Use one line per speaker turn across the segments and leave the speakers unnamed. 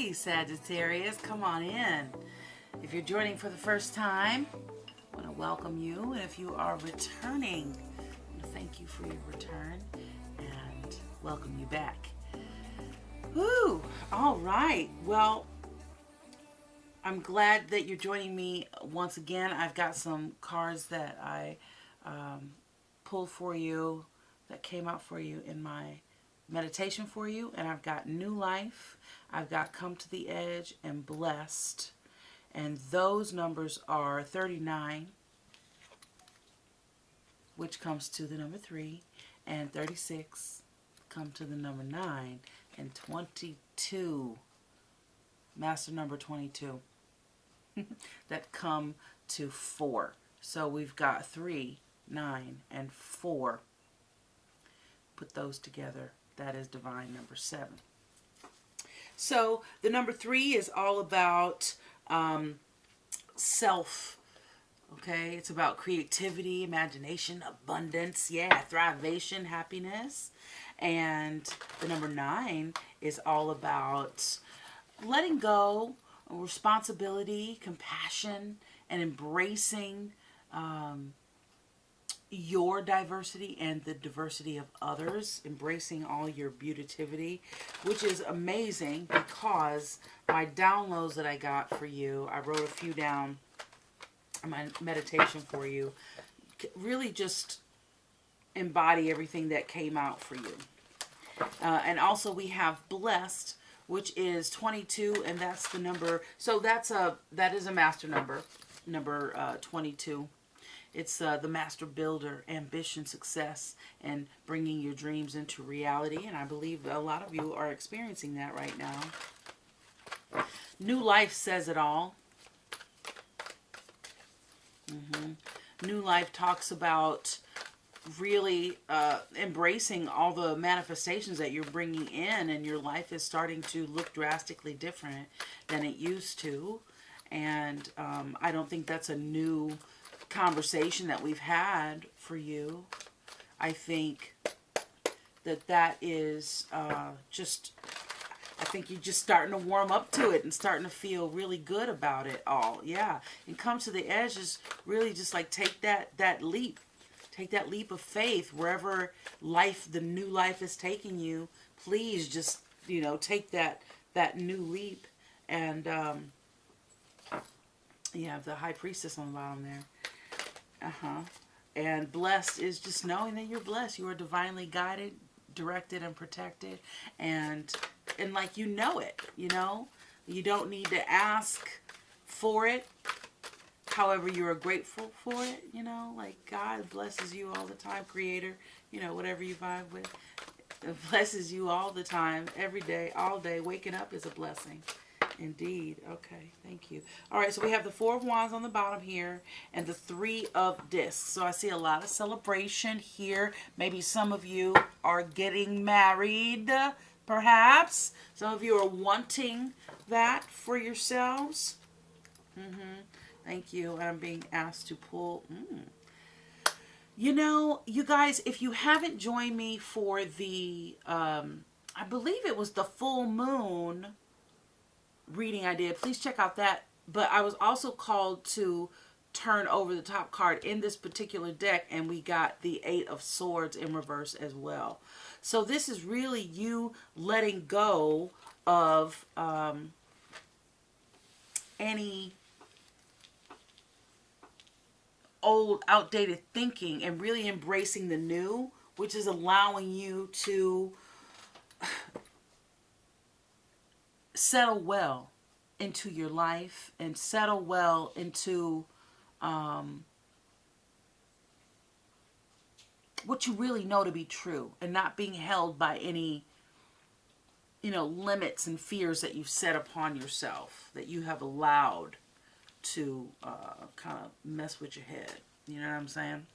Hey, Sagittarius, come on in. If you're joining for the first time, I want to welcome you. And if you are returning, I want to thank you for your return and welcome you back. Woo! All right. Well, I'm glad that you're joining me once again. I've got some cards that I pulled for you, that came out for you in my meditation for you. And I've got New Life, I've got Come to the Edge, and Blessed. And those numbers are 39, which comes to the number 3, and 36 come to the number 9, and 22, master number 22, that come to 4. So we've got 3, 9, and 4. Put those together. That is divine number 7. So the number 3 is all about self. Okay, it's about creativity, imagination, abundance, thrivation, happiness. And the number 9 is all about letting go, responsibility, compassion, and embracing your diversity and the diversity of others, embracing all your beautifity, which is amazing because my downloads that I got for you, I wrote a few down in my meditation for you, really just embody everything that came out for you. And also we have Blessed, which is 22, and that's the number, so that is a master number, number 22. It's the master builder, ambition, success, and bringing your dreams into reality. And I believe a lot of you are experiencing that right now. New Life says it all. New Life talks about really embracing all the manifestations that you're bringing in, and your life is starting to look drastically different than it used to. And I don't think that's a new conversation that we've had for you. I think that is just, I think you're just starting to warm up to it and starting to feel really good about it all. Yeah. And Come to the Edge is really just like take that leap. Take that leap of faith wherever life, the new life is taking you. Please just, take that new leap. And you have the High Priestess on the bottom there. And Blessed is just knowing that you're blessed. You are divinely guided, directed, and protected. And like it, You don't need to ask for it. However, you are grateful for it, like God blesses you all the time, Creator, whatever you vibe with. It blesses you all the time, every day, all day. Waking up is a blessing. Indeed. Okay, thank you. All right, so we have the 4 of Wands on the bottom here and the 3 of Discs. So I see a lot of celebration here. Maybe some of you are getting married, perhaps. Some of you are wanting that for yourselves. Thank you. And I'm being asked to pull. You guys, if you haven't joined me for the, I believe it was the full moon reading I did, please check out that. But I was also called to turn over the top card in this particular deck, and we got the 8 of Swords in reverse as well. So this is really you letting go of any old outdated thinking and really embracing the new, which is allowing you to settle well into your life and settle well into what you really know to be true, and not being held by any limits and fears that you've set upon yourself, that you have allowed to kind of mess with your head. You know what I'm saying?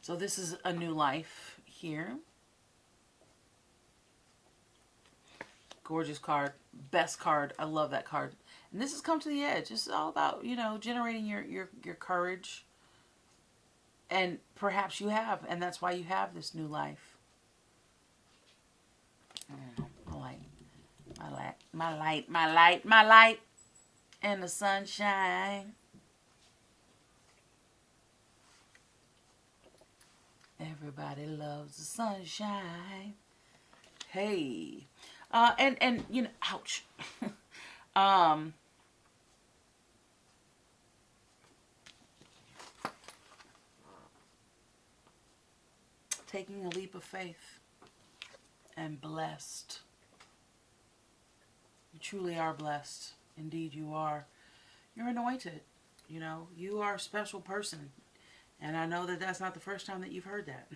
So this is a New Life here. Gorgeous card. Best card. I love that card. And this has Come to the Edge. This is all about, generating your courage. And perhaps you have. And that's why you have this new life. I don't know. I like My light, my light, my light, my light in the sunshine. Everybody loves the sunshine. Hey. And you know, ouch. um Taking a leap of faith and blessed. You truly are blessed. Indeed you are. You're anointed. You know, you are a special person. And I know that that's not the first time that you've heard that.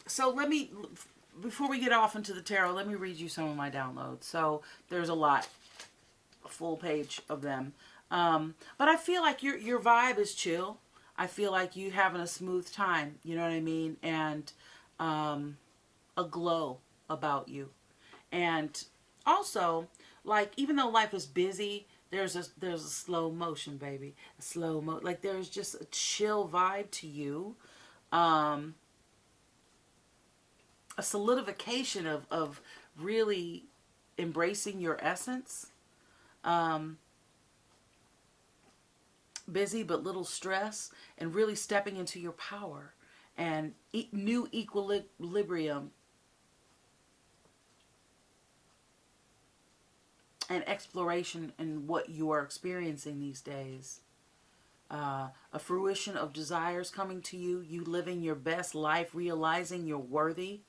So let me, before we get off into the tarot, let me read you some of my downloads. So there's a lot, a full page of them. But I feel like your vibe is chill. I feel like you having a smooth time. You know what I mean? And a glow about you. And also, like, even though life is busy, there's a slow motion, baby. A slow mo, like there's just a chill vibe to you. A solidification of really embracing your essence. Busy but little stress, and really stepping into your power and new equilibrium and exploration in what you are experiencing these days. A fruition of desires coming to you, you living your best life, realizing you're worthy,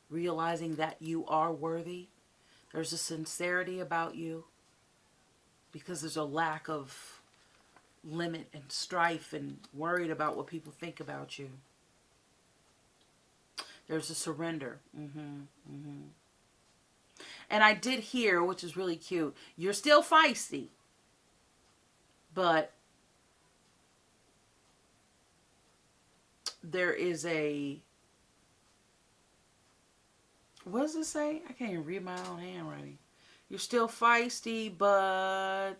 realizing that you are worthy. There's a sincerity about you because there's a lack of limit and strife and worried about what people think about you. There's a surrender. And I did hear, which is really cute, you're still feisty, but there is a, what does it say? I can't even read my own handwriting. You're still feisty, but,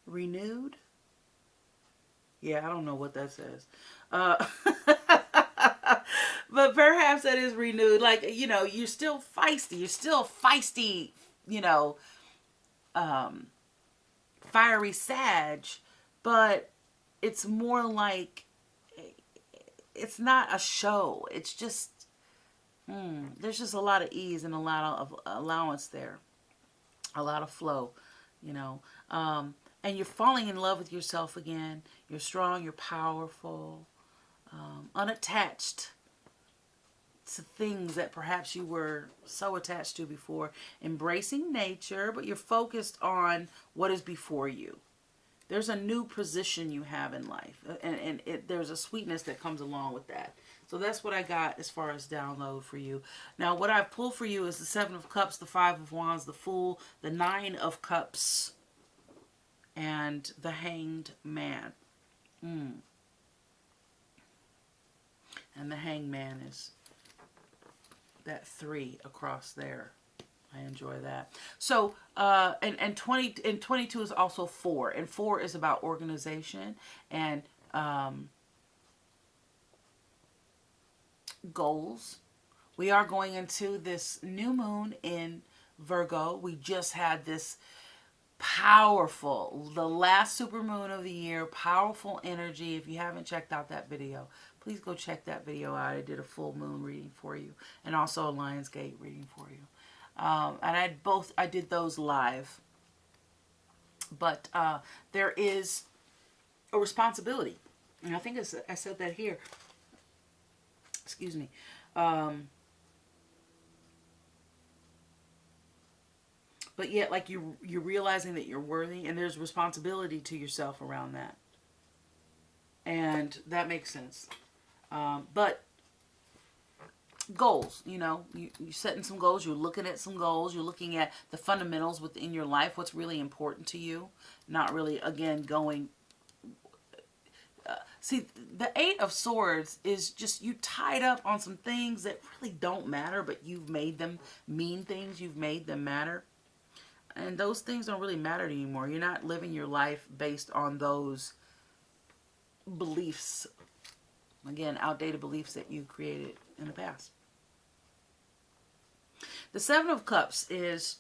renewed? Yeah, I don't know what that says. But perhaps that is renewed. Like, you know, you're still feisty. You're still feisty, you know, fiery Sag. But it's more like, it's not a show. It's just, there's just a lot of ease and a lot of allowance there. A lot of flow, you know. And you're falling in love with yourself again. You're strong. You're powerful. Unattached to things that perhaps you were so attached to before. Embracing nature, but you're focused on what is before you. There's a new position you have in life, and there's a sweetness that comes along with that. So that's what I got as far as download for you. Now, what I've pulled for you is the Seven of Cups, the Five of Wands, the Fool, the Nine of Cups, and the Hanged Man. And the Hanged Man is that 3 across there. I enjoy that. So, and 22 is also 4. And 4 is about organization and goals. We are going into this new moon in Virgo. We just had this powerful, the last supermoon of the year, powerful energy. If you haven't checked out that video, please go check that video out. I did a full moon reading for you and also a Lionsgate reading for you. And I did those live. But there is a responsibility. And I think I said that here. Excuse me. But yet, like, you're realizing that you're worthy, and there's responsibility to yourself around that. And that makes sense. But goals, you know, you're setting some goals, you're looking at some goals, you're looking at the fundamentals within your life, what's really important to you. Not really, again, going... see, the 8 of Swords is just you tied up on some things that really don't matter, but you've made them mean things, you've made them matter. And those things don't really matter anymore. You're not living your life based on those beliefs. Again, outdated beliefs that you created in the past. The Seven of Cups is,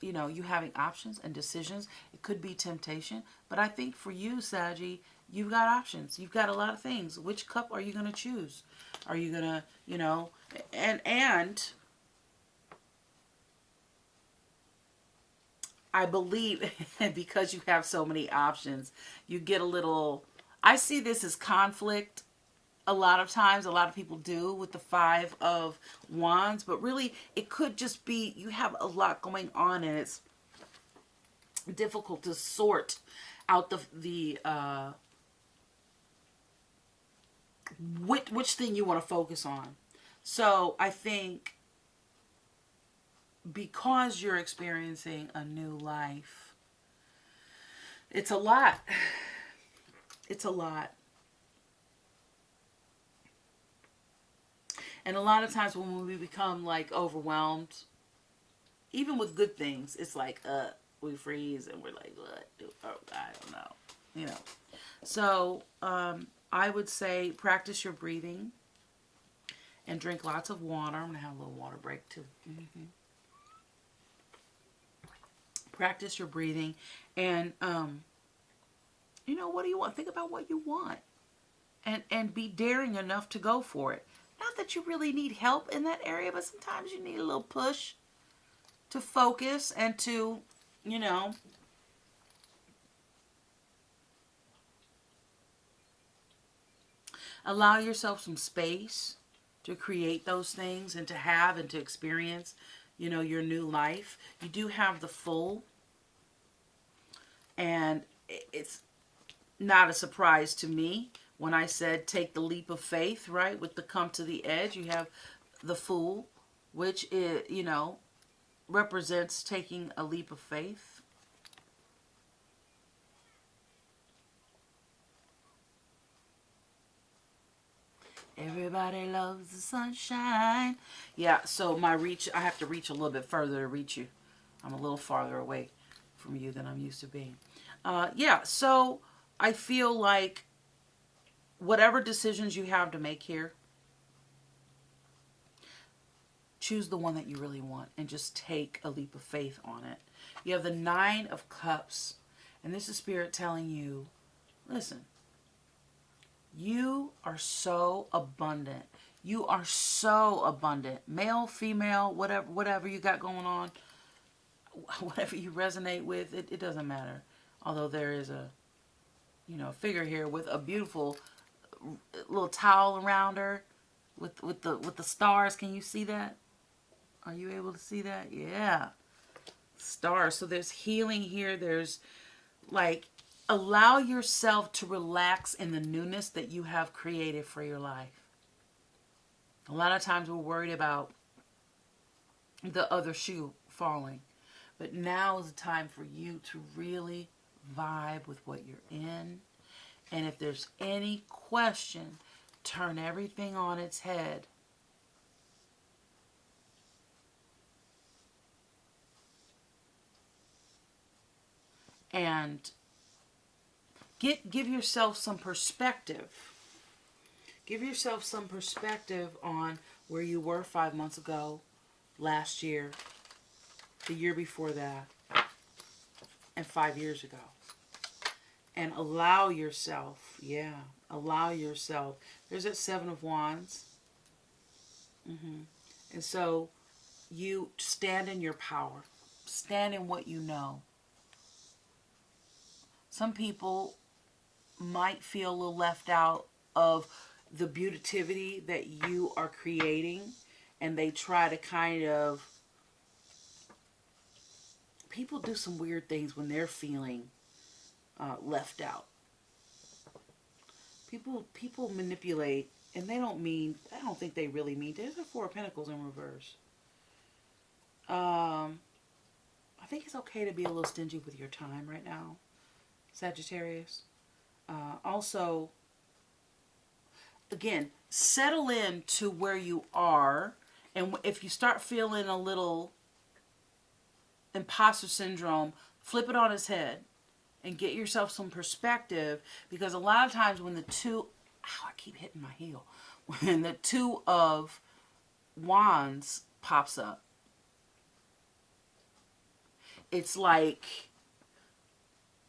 you know, you having options and decisions. It could be temptation. But I think for you, Saggy, you've got options. You've got a lot of things. Which cup are you going to choose? Are you going to, you know, and I believe because you have so many options, you get a little, I see this as conflict. A lot of times, a lot of people do with the Five of Wands, but really it could just be you have a lot going on and it's difficult to sort out which thing you want to focus on. So I think because you're experiencing a new life, it's a lot. It's a lot. And a lot of times when we become like overwhelmed, even with good things, it's like, we freeze and we're like, what? Oh, I don't know. You know. So, I would say practice your breathing and drink lots of water. I'm going to have a little water break too. Practice your breathing and, you know, what do you want? Think about what you want and be daring enough to go for it. Not that you really need help in that area, but sometimes you need a little push to focus and to, you know, allow yourself some space to create those things and to have and to experience, you know, your new life. You do have the Fool, and it's not a surprise to me when I said take the leap of faith, right? With the come to the edge, you have the Fool, which is, you know, represents taking a leap of faith. Everybody loves the sunshine. Yeah, so my reach, I have to reach a little bit further to reach you. I'm a little farther away from you than I'm used to being. Yeah, so I feel like whatever decisions you have to make here, choose the one that you really want and just take a leap of faith on it. You have the Nine of Cups, and this is Spirit telling you, listen, you are so abundant. You are so abundant. Male, female, whatever you got going on, whatever you resonate with, it doesn't matter. Although there is a, you know, figure here with a beautiful little towel around her with the stars. Can you see that? Are you able to see that? Yeah. Stars. So there's healing here. There's like, allow yourself to relax in the newness that you have created for your life. A lot of times we're worried about the other shoe falling. But now is the time for you to really vibe with what you're in. And if there's any question, turn everything on its head. And give yourself some perspective. Give yourself some perspective on where you were 5 months ago, last year, the year before that, and 5 years ago. And allow yourself, allow yourself. There's that Seven of Wands. And so you stand in your power. Stand in what you know. Some people might feel a little left out of the beautifity that you are creating, and they try to kind of, people do some weird things when they're feeling left out. People manipulate, and they don't mean, I don't think they really mean. There's a Four of Pentacles in reverse. I think it's okay to be a little stingy with your time right now, Sagittarius. Also, again, settle in to where you are, and if you start feeling a little imposter syndrome, flip it on its head and get yourself some perspective, because a lot of times when the two, ow, I keep hitting my heel, when the Two of Wands pops up, it's like,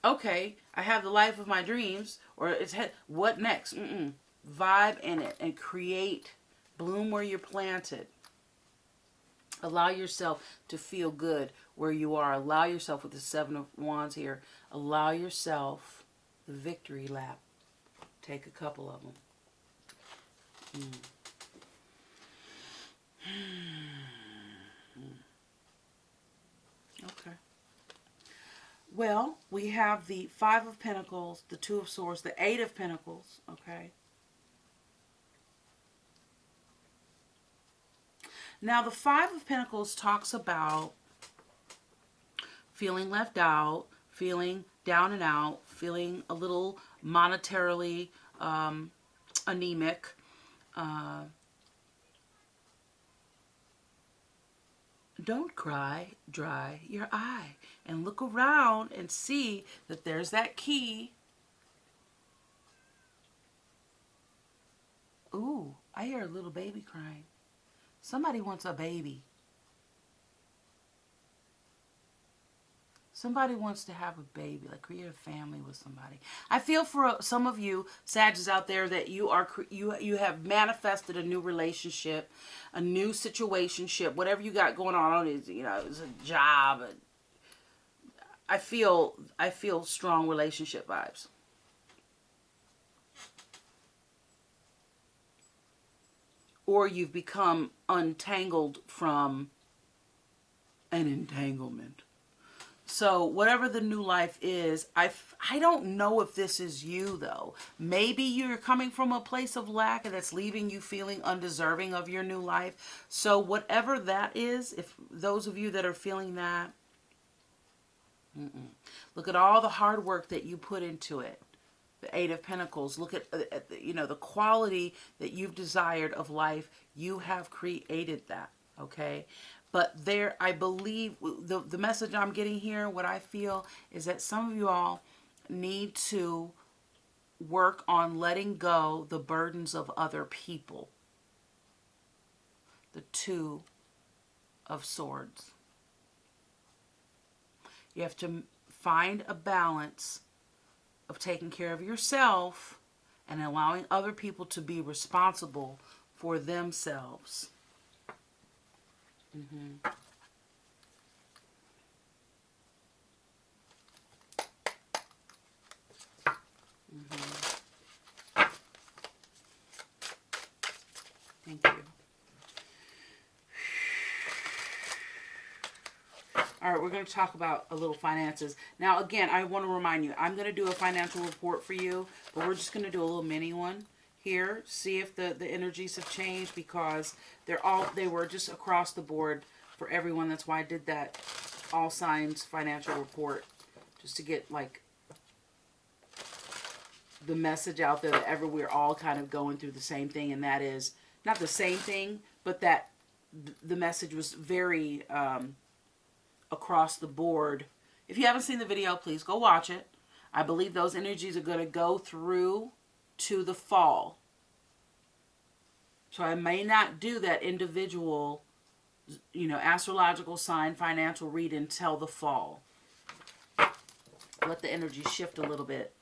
okay, I have the life of my dreams, or it's what next? Vibe in it and create, bloom where you're planted. Allow yourself to feel good where you are. Allow yourself, with the Seven of Wands here, allow yourself the victory lap. Take a couple of them. Okay. Well, we have the Five of Pentacles, the Two of Swords, the Eight of Pentacles, okay? Now, the Five of Pentacles talks about feeling left out, feeling down and out, feeling a little monetarily anemic. Don't cry, dry your eye, and look around and see that there's that key. Ooh, I hear a little baby crying. Somebody wants a baby. Somebody wants to have a baby, like create a family with somebody. I feel for some of you Sagittarius out there that you have manifested a new relationship, a new situationship, whatever you got going on. Is, it's a job. I feel strong relationship vibes. Or you've become untangled from an entanglement. So whatever the new life is, I don't know if this is you, though. Maybe you're coming from a place of lack and that's leaving you feeling undeserving of your new life. So whatever that is, if those of you that are feeling that, look at all the hard work that you put into it. The Eight of Pentacles. Look at the quality that you've desired of life. You have created that, okay? But there, I believe, the message I'm getting here, what I feel, is that some of you all need to work on letting go the burdens of other people. The Two of Swords. You have to find a balance of taking care of yourself and allowing other people to be responsible for themselves. Thank you. All right, we're going to talk about a little finances. Now, again, I want to remind you, I'm going to do a financial report for you, but we're just going to do a little mini one here. See if the energies have changed, because they were just across the board for everyone. That's why I did that all signs financial report, just to get like the message out there that we're all kind of going through the same thing, and that is not the same thing, but that the message was very across the board. If you haven't seen the video, please go watch it. I believe those energies are going to go through to the fall. So I may not do that individual, astrological sign financial read until the fall. Let the energy shift a little bit.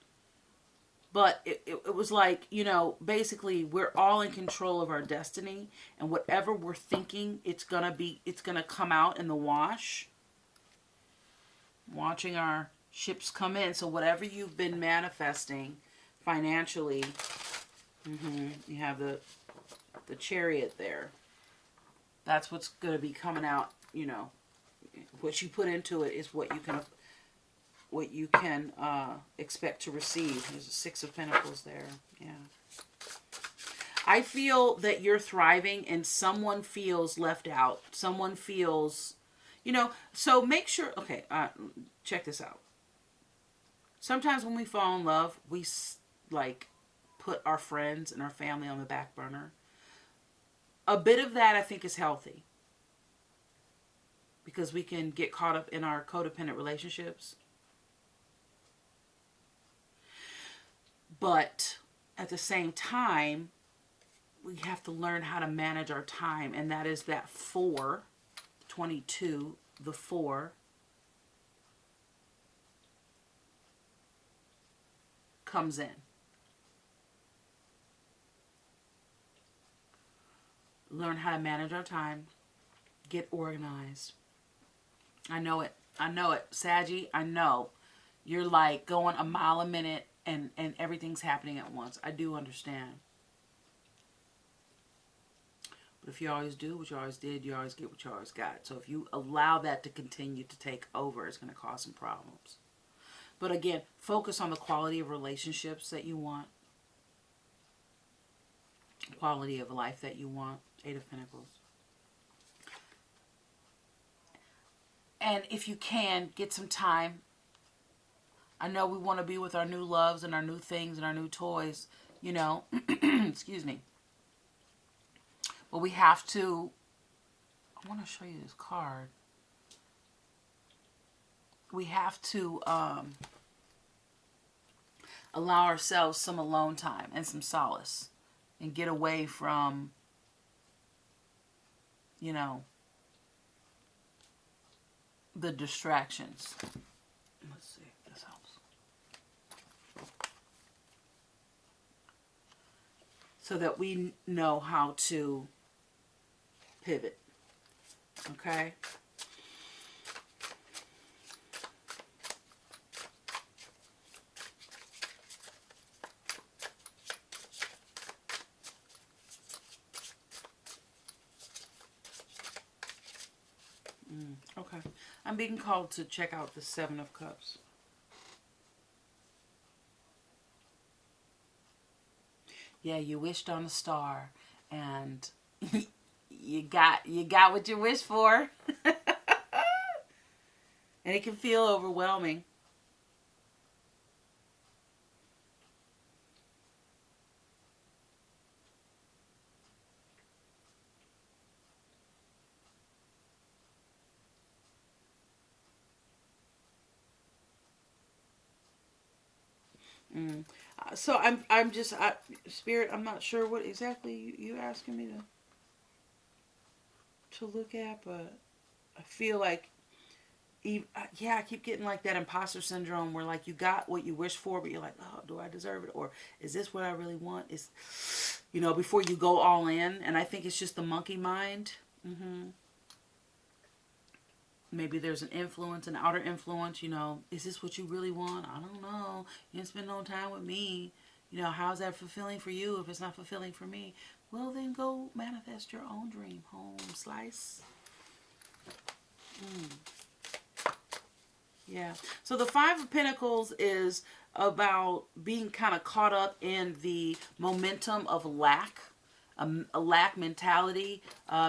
But it was like, basically we're all in control of our destiny, and whatever we're thinking, it's going to come out in the wash. Watching our ships come in. So whatever you've been manifesting financially, you have the Chariot there. That's what's going to be coming out. What you put into it is what you can expect to receive. There's a Six of Pentacles there. Yeah. I feel that you're thriving and someone feels left out. Someone feels, so make sure, okay, check this out. Sometimes when we fall in love, we put our friends and our family on the back burner. A bit of that I think is healthy, because we can get caught up in our codependent relationships. But at the same time, we have to learn how to manage our time. And that is that 4, 22, the 4 comes in. Learn how to manage our time. Get organized. I know it. I know it. Saggy, I know. You're like going a mile a minute and everything's happening at once. I do understand. But if you always do what you always did, you always get what you always got. So if you allow that to continue to take over, it's going to cause some problems. But again, focus on the quality of relationships that you want. Quality of life that you want. 8 of Pentacles. And if you can, get some time. I know we want to be with our new loves and our new things and our new toys, you know. Excuse me. But we have to, I want to show you this card. We have to allow ourselves some alone time and some solace and get away from, you know, the distractions. Let's see if this helps. So that we know how to pivot. Okay? Okay. I'm being called to check out the 7 of Cups. Yeah, you wished on a star and you got what you wished for. And it can feel overwhelming. So I'm just Spirit. I'm not sure what exactly you asking me to look at, but I feel like, yeah, I keep getting like that imposter syndrome where like you got what you wish for, but you're like, oh, do I deserve it, or is this what I really want? Is, you know, before you go all in, and I think it's just the monkey mind. Maybe there's an influence, an outer influence, you know. Is this what you really want? I don't know. You didn't spend no time with me. You know, how's that fulfilling for you if it's not fulfilling for me? Well, then go manifest your own dream home slice. Yeah. So the 5 of Pentacles is about being kind of caught up in the momentum of lack. A lack mentality.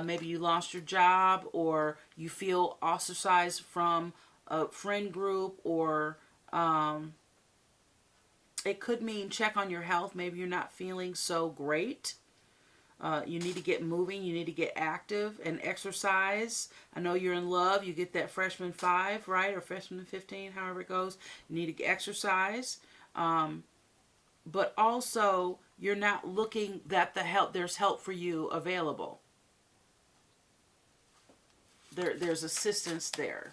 Maybe you lost your job, or you feel ostracized from a friend group, or it could mean check on your health. Maybe you're not feeling so great. You need to get moving. You need to get active and exercise. I know you're in love. You get that freshman 5, right? Or freshman 15, however it goes. You need to exercise. But also, you're not looking that there's help for you available. There's assistance there.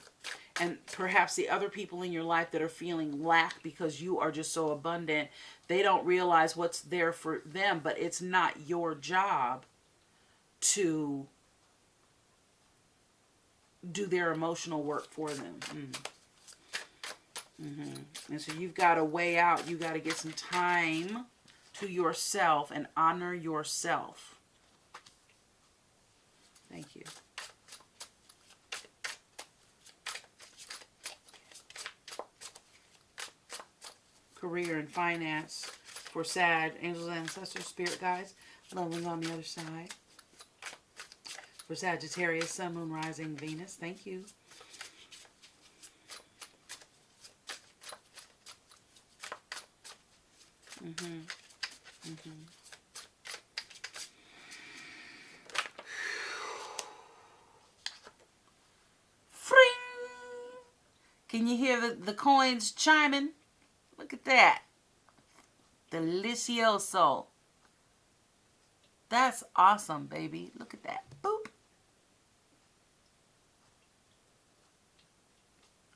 And perhaps the other people in your life that are feeling lack because you are just so abundant, they don't realize what's there for them, but it's not your job to do their emotional work for them. And so you've got a way out. You've got to get some time to yourself and honor yourself. Thank you. Career and finance for Sag, angels, ancestors, spirit guides, loved ones on the other side. For Sagittarius, sun, moon, rising, Venus. Thank you. Fring! Can you hear the coins chiming? Look at that. Delicioso. That's awesome, baby. Look at that. Boop.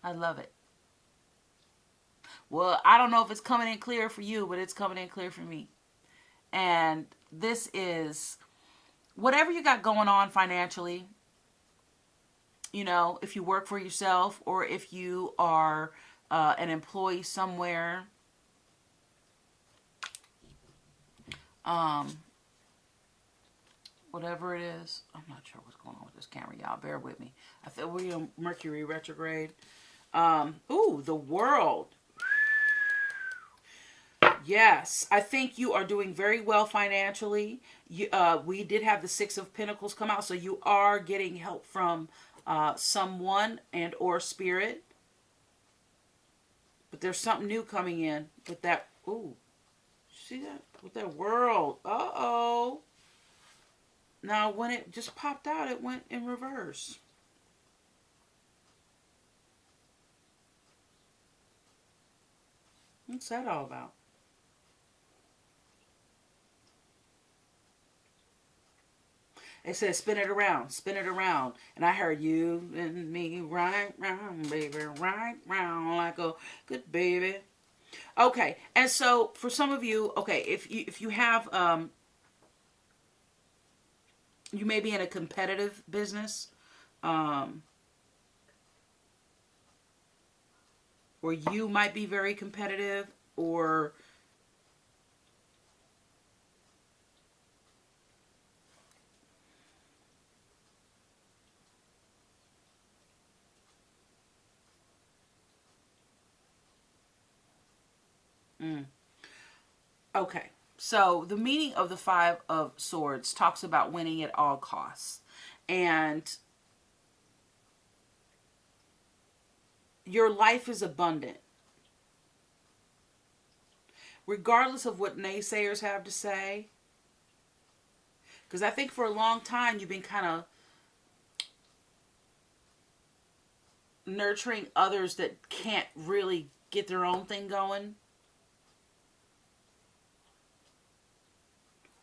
I love it. Well, I don't know if it's coming in clear for you, but it's coming in clear for me. And this is whatever you got going on financially, you know, if you work for yourself or if you are an employee somewhere, whatever it is. I'm not sure what's going on with this camera, y'all. Bear with me. I thought we're in Mercury retrograde. Ooh, the World. Yes, I think you are doing very well financially. We did have the Six of Pentacles come out, so you are getting help from someone and or spirit. But there's something new coming in with that. Ooh, see that? With that World. Uh-oh. Now, when it just popped out, it went in reverse. What's that all about? It says spin it around, spin it around. And I heard you and me right round, baby, right round like a good baby. Okay, and so for some of you, okay, if you have you may be in a competitive business, or you might be very competitive, or okay. So the meaning of the Five of Swords talks about winning at all costs. And your life is abundant. Regardless of what naysayers have to say. Because I think for a long time you've been kind of nurturing others that can't really get their own thing going.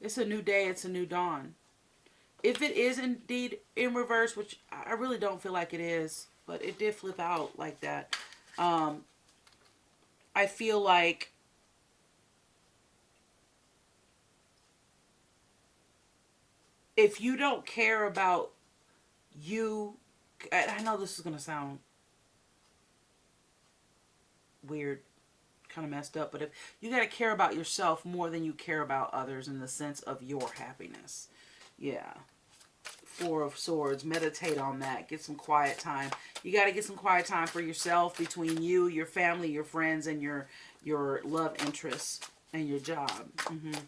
It's a new day. It's a new dawn. If it is indeed in reverse, which I really don't feel like it is, but it did flip out like that. I feel like if you don't care about you, I know this is going to sound weird, kind of messed up, but if you got to care about yourself more than you care about others in the sense of your happiness. Yeah. Four of Swords. Meditate on that. Get some quiet time. You got to get some quiet time for yourself, between you, your family, your friends, and your love interests and your job.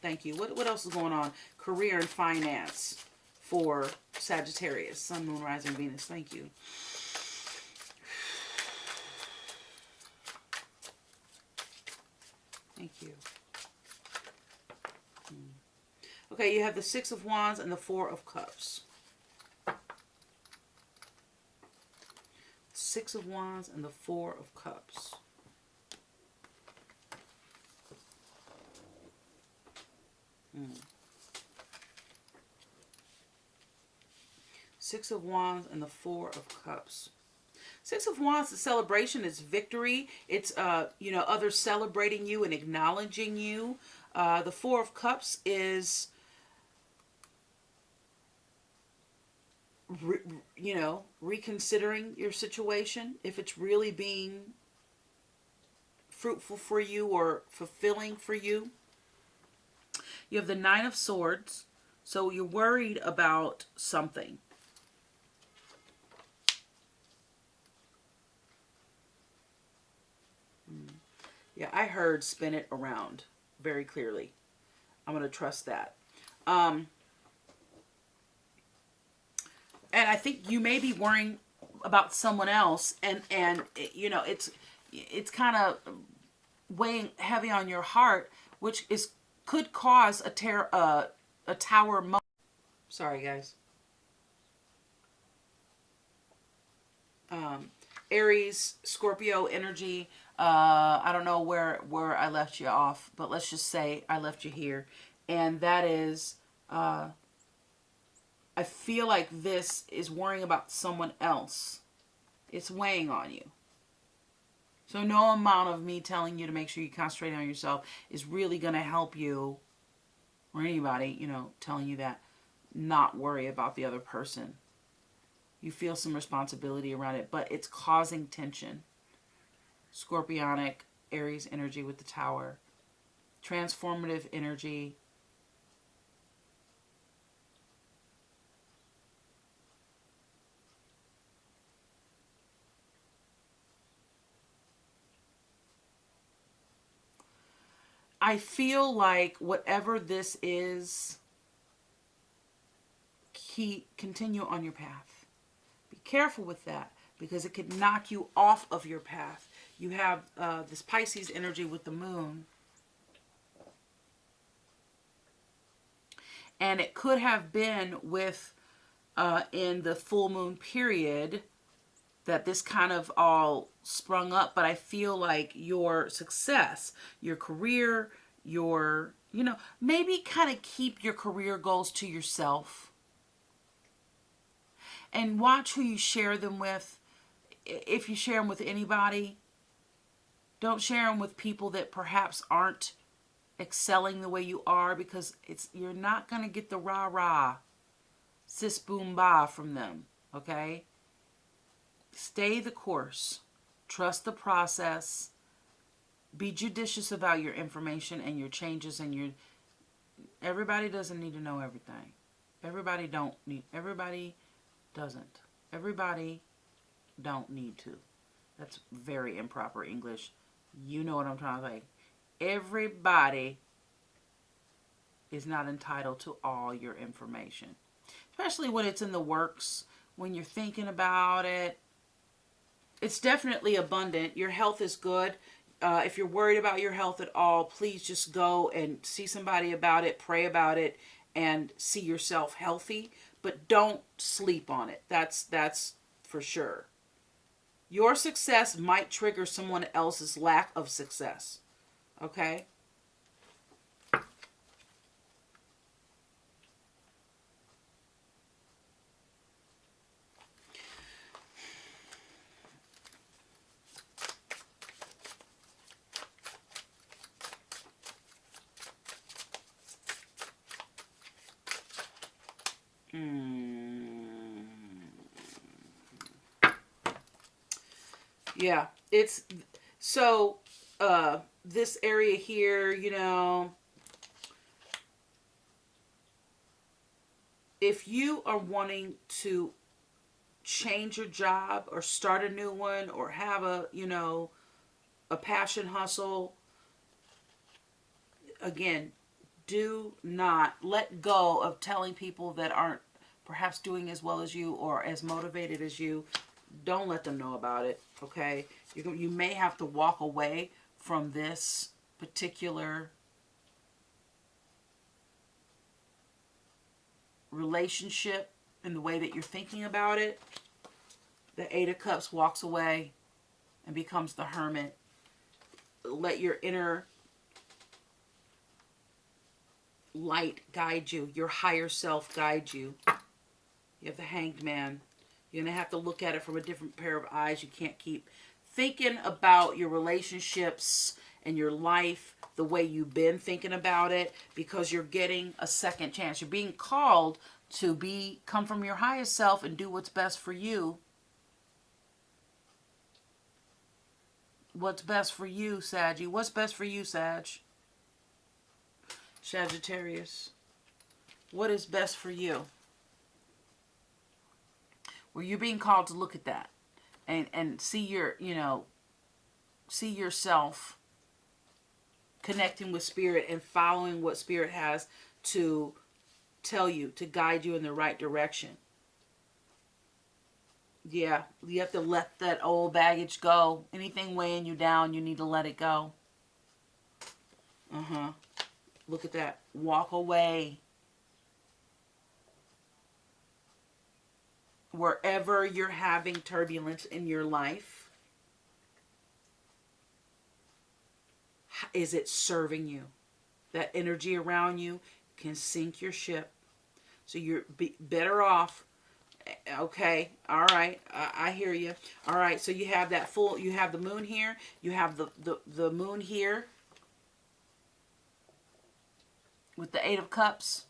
Thank you. What else is going on? Career and finance for Sagittarius. Sun, Moon, Rising, Venus. Thank you. Thank you. Okay, you have the Six of Wands and the Four of Cups. Six of Wands and the Four of Cups. Six of Wands and the Four of Cups. Six of Wands, the celebration is victory. It's, others celebrating you and acknowledging you. The Four of Cups is, reconsidering your situation. If it's really being fruitful for you or fulfilling for you. You have the Nine of Swords. So you're worried about something. Yeah, I heard spin it around very clearly. I'm going to trust that. And I think you may be worrying about someone else, and it's kind of weighing heavy on your heart, which could cause a tower moment. Sorry, guys. Aries, Scorpio energy. I don't know where I left you off, but let's just say I left you here. And that is, I feel like this is worrying about someone else. It's weighing on you. So no amount of me telling you to make sure you concentrate on yourself is really going to help you, or anybody, you know, telling you that, not worry about the other person. You feel some responsibility around it, but it's causing tension. Scorpionic, Aries energy with the Tower. Transformative energy. I feel like whatever this is, continue on your path. Be careful with that, because it could knock you off of your path. You have this Pisces energy with the moon. And it could have been with, in the full moon period, that this kind of all sprung up. But I feel like your success, your career, your, you know, maybe kind of keep your career goals to yourself. And watch who you share them with. If you share them with anybody, don't share them with people that perhaps aren't excelling the way you are, because you're not going to get the rah-rah, sis boom ba from them, okay? Stay the course. Trust the process. Be judicious about your information and your changes and your... Everybody doesn't need to know everything. Everybody doesn't. Everybody don't need to. That's very improper English. You know what I'm trying to say. Everybody is not entitled to all your information. Especially when it's in the works, when you're thinking about it. It's definitely abundant. Your health is good. If you're worried about your health at all, please just go and see somebody about it, pray about it, and see yourself healthy. But don't sleep on it. That's for sure. Your success might trigger someone else's lack of success. Okay? Yeah, it's so this area here, you know, if you are wanting to change your job or start a new one or have a, you know, a passion hustle, again, do not let go of telling people that aren't perhaps doing as well as you or as motivated as you. Don't let them know about it, okay? You may have to walk away from this particular relationship in the way that you're thinking about it. The Eight of Cups walks away and becomes the Hermit. Let your inner light guide you. Your higher self guide you. You have the Hanged Man. You're going to have to look at it from a different pair of eyes. You can't keep thinking about your relationships and your life the way you've been thinking about it, because you're getting a second chance. You're being called to come from your highest self and do what's best for you. What's best for you, Saggy? What's best for you, Sag? Sagittarius. What is best for you? Well, you're being called to look at that and see your, you know, see yourself connecting with Spirit and following what Spirit has to tell you, to guide you in the right direction. Yeah, you have to let that old baggage go. Anything weighing you down, you need to let it go. Look at that. Walk away. wherever you're having turbulence in your life, is it serving you? That energy around you can sink your ship. So you're better off. Okay, all right, I hear you. All right, so you have that full, you have the moon here, you have the moon here with the 8 of Cups.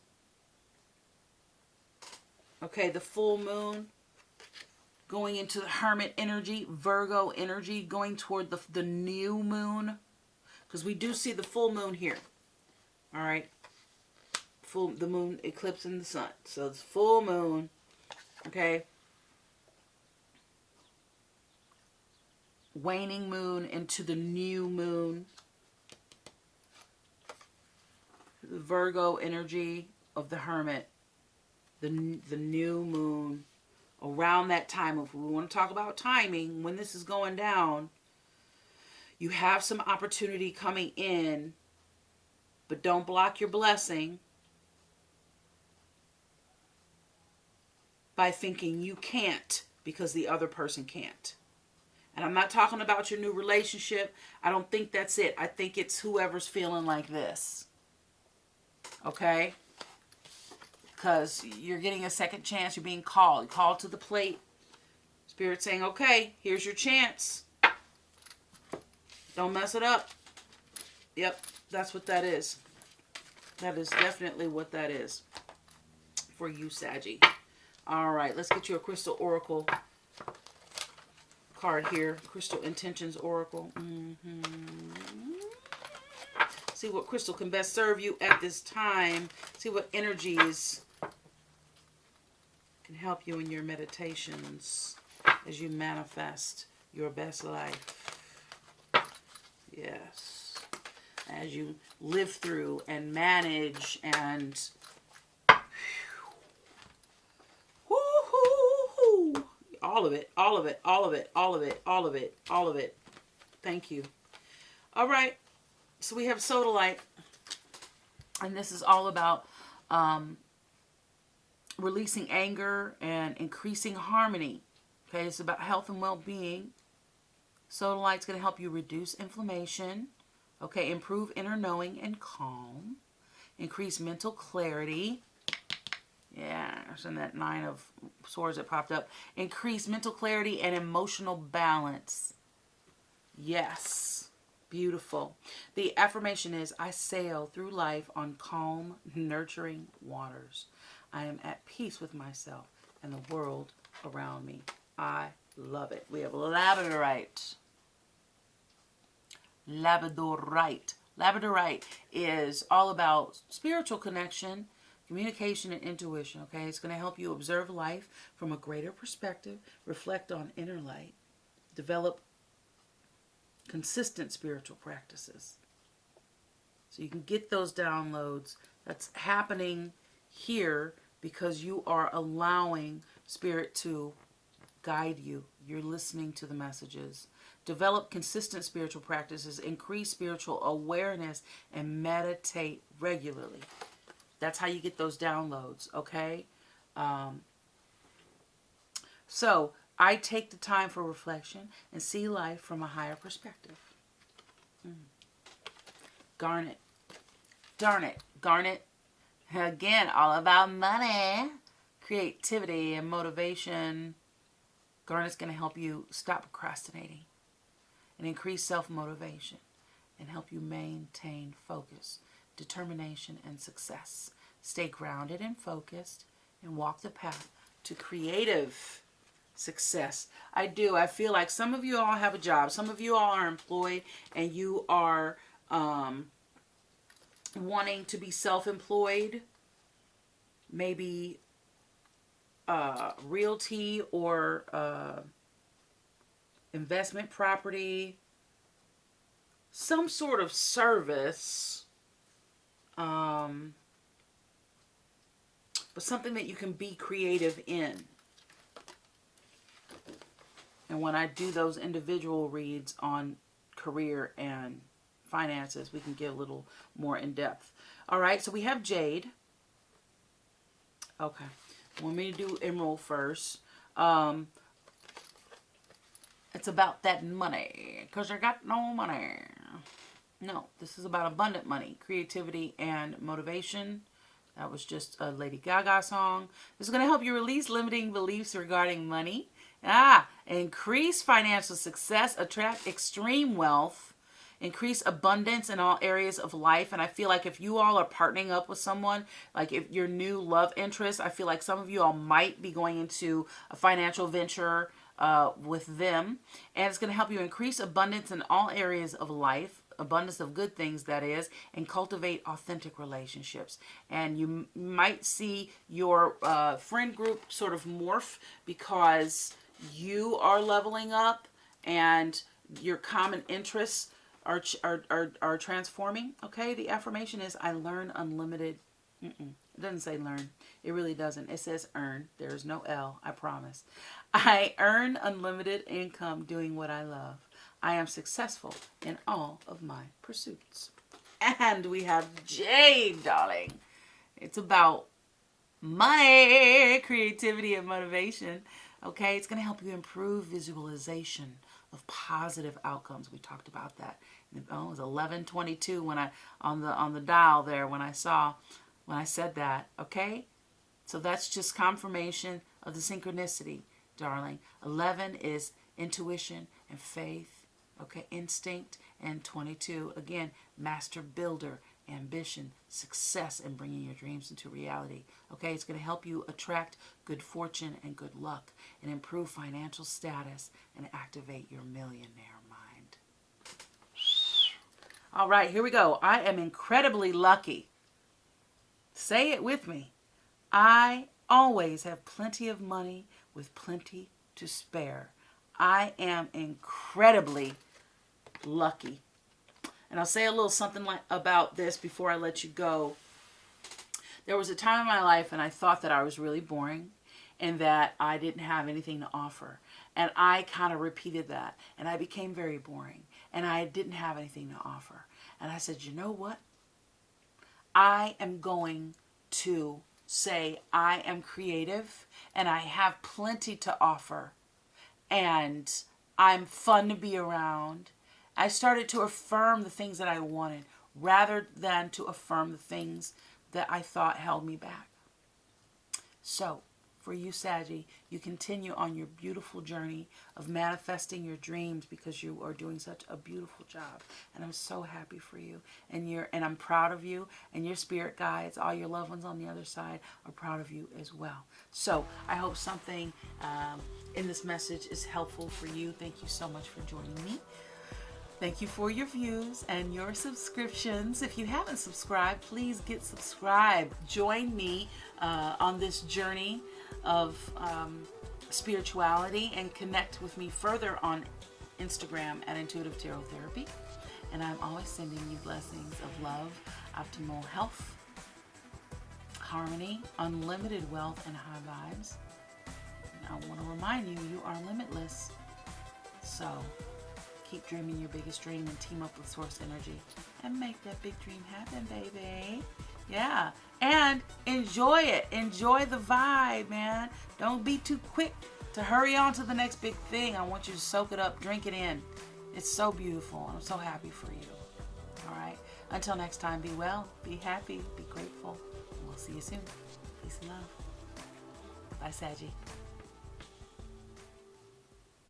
Okay, the full moon going into the Hermit energy, Virgo energy, going toward the new moon, because we do see the full moon here. All right, the moon eclipsing the sun, so it's full moon. Okay, waning moon into the new moon, the Virgo energy of the Hermit, the new moon. Around that time, if we want to talk about timing, when this is going down, you have some opportunity coming in, but don't block your blessing by thinking you can't because the other person can't. And I'm not talking about your new relationship. I don't think that's it. I think it's whoever's feeling like this. Okay? Because you're getting a second chance. You're being called to the plate. Spirit saying, okay, here's your chance. Don't mess it up. Yep, that's what that is. That is definitely what that is for you, Saggy. All right, let's get you a Crystal Oracle card here. Crystal Intentions Oracle. See what crystal can best serve you at this time. See what energies can help you in your meditations as you manifest your best life. Yes. As you live through and manage and all of it, all of it, all of it, all of it, all of it, all of it. Thank you. All right. So we have Sodalite. And this is all about releasing anger and increasing harmony. Okay, it's about health and well-being. Sodalite's going to help you reduce inflammation. Okay, improve inner knowing and calm. Increase mental clarity. Yeah, there's in that 9 of Swords that popped up. Increase mental clarity and emotional balance. Yes. Beautiful. The affirmation is, I sail through life on calm, nurturing waters. I am at peace with myself and the world around me. I love it. We have Labradorite. Labradorite. Labradorite is all about spiritual connection, communication, and intuition. Okay, it's going to help you observe life from a greater perspective, reflect on inner light, develop consistent spiritual practices. So you can get those downloads. That's happening here because you are allowing Spirit to guide you. You're listening to the messages. Develop consistent spiritual practices, increase spiritual awareness, and meditate regularly. That's how you get those downloads, okay? So I take the time for reflection and see life from a higher perspective. Garnet. Darn it. Garnet. Again, all about money, creativity, and motivation. Garnet's going to help you stop procrastinating and increase self-motivation and help you maintain focus, determination, and success. Stay grounded and focused and walk the path to creative success. I feel like some of you all have a job. Some of you all are employed and you are wanting to be self-employed. Maybe realty or investment property. Some sort of service. But something that you can be creative in. And when I do those individual reads on career and finances, we can get a little more in depth. All right, so we have Jade. Okay, want me to do Emerald first. It's about that money, because I got no money. No, this is about abundant money, creativity, and motivation. That was just a Lady Gaga song. This is going to help you release limiting beliefs regarding money. Increase financial success, attract extreme wealth, increase abundance in all areas of life. And I feel like if you all are partnering up with someone, like if your new love interest, I feel like some of you all might be going into a financial venture with them. And it's going to help you increase abundance in all areas of life, abundance of good things, that is, and cultivate authentic relationships. And you might see your friend group sort of morph because you are leveling up and your common interests are transforming. Okay, the affirmation is, I learn unlimited. It doesn't say learn. It really doesn't. It says earn. There is no L, I promise. I earn unlimited income doing what I love. I am successful in all of my pursuits. And we have Jade, darling. It's about money, creativity, and motivation. Okay, it's going to help you improve visualization of positive outcomes. We talked about that. Oh, it was 11:22 when I on the dial there when I said that. Okay, so that's just confirmation of the synchronicity, darling. 11 is intuition and faith. Okay, instinct. And 22 again, master builder, ambition, success, and bringing your dreams into reality. Okay, it's going to help you attract good fortune and good luck, and improve financial status, and activate your millionaire mind. All right, here we go. I am incredibly lucky. Say it with me. I always have plenty of money with plenty to spare. I am incredibly lucky. And I'll say a little something about this before I let you go. There was a time in my life and I thought that I was really boring and that I didn't have anything to offer. And I kind of repeated that. And I became very boring. And I didn't have anything to offer. And I said, you know what? I am going to say I am creative and I have plenty to offer. And I'm fun to be around. I started to affirm the things that I wanted rather than to affirm the things that I thought held me back. So, for you, Saggy, you continue on your beautiful journey of manifesting your dreams because you are doing such a beautiful job. And I'm so happy for you. And I'm proud of you. And your spirit guides, all your loved ones on the other side, are proud of you as well. So, I hope something in this message is helpful for you. Thank you so much for joining me. Thank you for your views and your subscriptions. If you haven't subscribed, please get subscribed. Join me on this journey of spirituality and connect with me further on Instagram at Intuitive Tarot Therapy. And I'm always sending you blessings of love, optimal health, harmony, unlimited wealth, and high vibes. And I want to remind you, you are limitless. So keep dreaming your biggest dream and team up with source energy and make that big dream happen, baby. Yeah. And enjoy it. Enjoy the vibe, man. Don't be too quick to hurry on to the next big thing. I want you to soak it up, drink it in. It's so beautiful. I'm so happy for you. All right. Until next time, be well, be happy, be grateful. And we'll see you soon. Peace and love. Bye, Saggy.